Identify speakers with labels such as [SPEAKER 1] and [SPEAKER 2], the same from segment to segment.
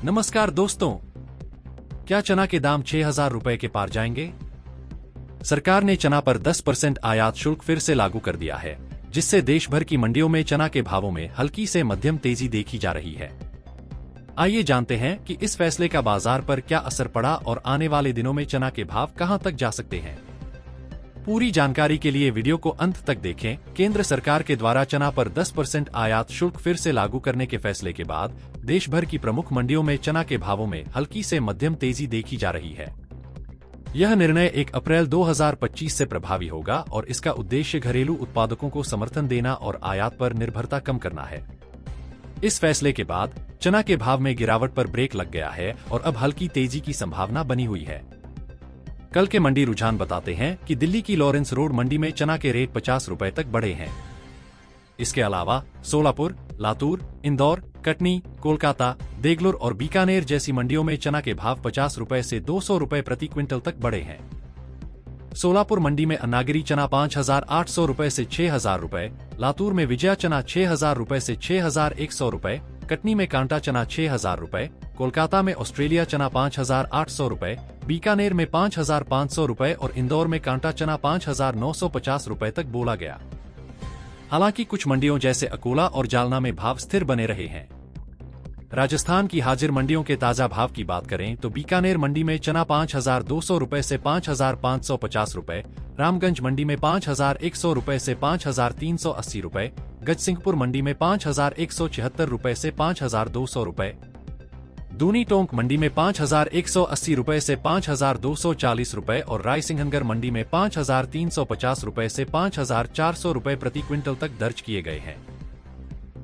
[SPEAKER 1] नमस्कार दोस्तों, क्या चना के दाम 6,000 रुपए के पार जाएंगे? सरकार ने चना पर 10% आयात शुल्क फिर से लागू कर दिया है, जिससे देश भर की मंडियों में चना के भावों में हल्की से मध्यम तेजी देखी जा रही है। आइए जानते हैं कि इस फैसले का बाजार पर क्या असर पड़ा और आने वाले दिनों में चना के भाव कहां तक जा सकते हैं। पूरी जानकारी के लिए वीडियो को अंत तक देखें। केंद्र सरकार के द्वारा चना पर 10% आयात शुल्क फिर से लागू करने के फैसले के बाद देश भर की प्रमुख मंडियों में चना के भावों में हल्की से मध्यम तेजी देखी जा रही है। यह निर्णय 1 अप्रैल 2025 से प्रभावी होगा और इसका उद्देश्य घरेलू उत्पादकों को समर्थन देना और आयात पर निर्भरता कम करना है। इस फैसले के बाद चना के भाव में गिरावट पर ब्रेक लग गया है और अब हल्की तेजी की संभावना बनी हुई है। कल के मंडी रुझान बताते हैं कि दिल्ली की लॉरेंस रोड मंडी में चना के रेट 50 रुपए तक बढ़े हैं। इसके अलावा सोलापुर, लातूर, इंदौर, कटनी, कोलकाता, देगलूर और बीकानेर जैसी मंडियों में चना के भाव 50 रुपए से 200 रुपए प्रति क्विंटल तक बढ़े हैं। सोलापुर मंडी में अन्नागिरी चना 5,800 रुपए से 6,000 रुपए, लातूर में विजया चना 6,000 रुपए से 6,100 रुपए, कटनी में कांटा चना 6,000 रुपए, कोलकाता में ऑस्ट्रेलिया चना 5,800 रुपए, बीकानेर में 5,500 रुपए और इंदौर में कांटा चना 5,950 रुपए तक बोला गया। हालांकि कुछ मंडियों जैसे अकोला और जालना में भाव स्थिर बने रहे हैं। राजस्थान की हाजिर मंडियों के ताजा भाव की बात करें तो बीकानेर मंडी में चना 5,200 रुपए से 5,550 रुपए, रामगंज मंडी में 5,100 रुपए से 5,380 रुपए, गजसिंहपुर मंडी में 5,176 रुपए से 5,200 रुपए, दूनी टोंक मंडी में 5,180 रुपए से 5,240 रुपए और रायसिंहनगर मंडी में 5,350 रुपए से 5,400 रुपए प्रति क्विंटल तक दर्ज किए गए हैं।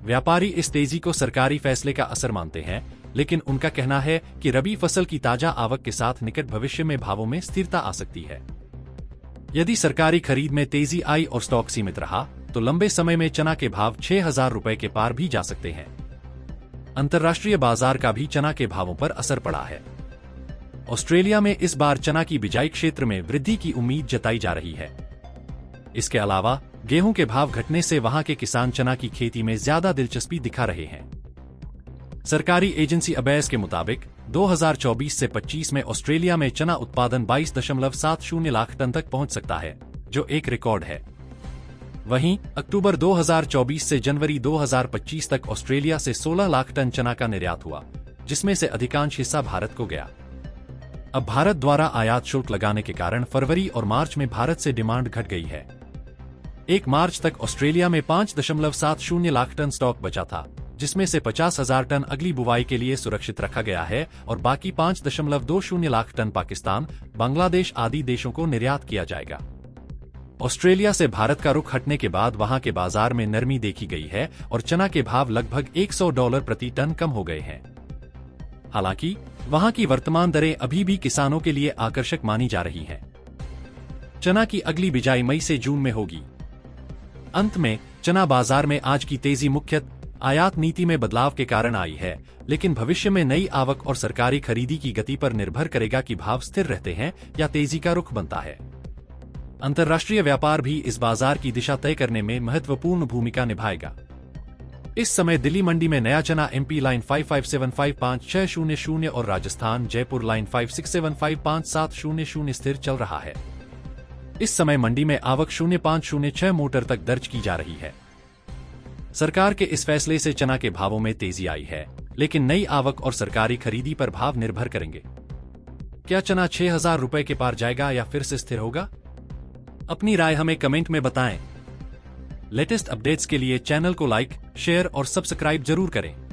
[SPEAKER 1] व्यापारी इस तेजी को सरकारी फैसले का असर मानते हैं, लेकिन उनका कहना है कि रबी फसल की ताजा आवक के साथ निकट भविष्य में भावों में स्थिरता आ सकती है। यदि सरकारी खरीद में तेजी आई और स्टॉक सीमित रहा तो लंबे समय में चना के भाव 6,000 रुपए के पार भी जा सकते हैं। अंतर्राष्ट्रीय बाजार का भी चना के भावों पर असर पड़ा है। ऑस्ट्रेलिया में इस बार चना की बिजाई क्षेत्र में वृद्धि की उम्मीद जताई जा रही है। इसके अलावा गेहूं के भाव घटने से वहां के किसान चना की खेती में ज्यादा दिलचस्पी दिखा रहे हैं। सरकारी एजेंसी अबैस के मुताबिक 2024 से 25 में ऑस्ट्रेलिया में चना उत्पादन 22.70 लाख टन तक पहुंच सकता है, जो एक रिकॉर्ड है। वहीं अक्टूबर 2024 से जनवरी 2025 तक ऑस्ट्रेलिया से 16 लाख टन चना का निर्यात हुआ, जिसमें से अधिकांश हिस्सा भारत को गया। अब भारत द्वारा आयात शुल्क लगाने के कारण फरवरी और मार्च में भारत से डिमांड घट गई है। 1 मार्च तक ऑस्ट्रेलिया में 5.70 लाख टन स्टॉक बचा था, जिसमें से 50,000 टन अगली बुवाई के लिए सुरक्षित रखा गया है और बाकी 5.20 लाख टन पाकिस्तान, बांग्लादेश आदि देशों को निर्यात किया जाएगा। ऑस्ट्रेलिया से भारत का रुख हटने के बाद वहां के बाजार में नरमी देखी गई है और चना के भाव लगभग $100 प्रति टन कम हो गए हैं। हालांकि वहां की वर्तमान दरें अभी भी किसानों के लिए आकर्षक मानी जा रही हैं। चना की अगली बिजाई मई से जून में होगी। अंत में चना बाजार में आज की तेजी मुख्यतः आयात नीति में बदलाव के कारण आई है, लेकिन भविष्य में नई आवक और सरकारी खरीदी की गति पर निर्भर करेगा कि भाव स्थिर रहते हैं या तेजी का रुख बनता है। अंतर्राष्ट्रीय व्यापार भी इस बाजार की दिशा तय करने में महत्वपूर्ण भूमिका निभाएगा। इस समय दिल्ली मंडी में नया चना MP लाइन 55755600 और राजस्थान जयपुर लाइन 56755700 स्थिर चल रहा है। इस समय मंडी में आवक 0506 मोटर तक दर्ज की जा रही है। सरकार के इस फैसले से चना के भावों में तेजी आई है, लेकिन नई आवक और सरकारी खरीदी पर भाव निर्भर करेंगे। क्या चना 6,000 रुपए के पार जाएगा या फिर से स्थिर होगा? अपनी राय हमें कमेंट में बताएं। लेटेस्ट अपडेट्स के लिए चैनल को लाइक, शेयर और सब्सक्राइब जरूर करें।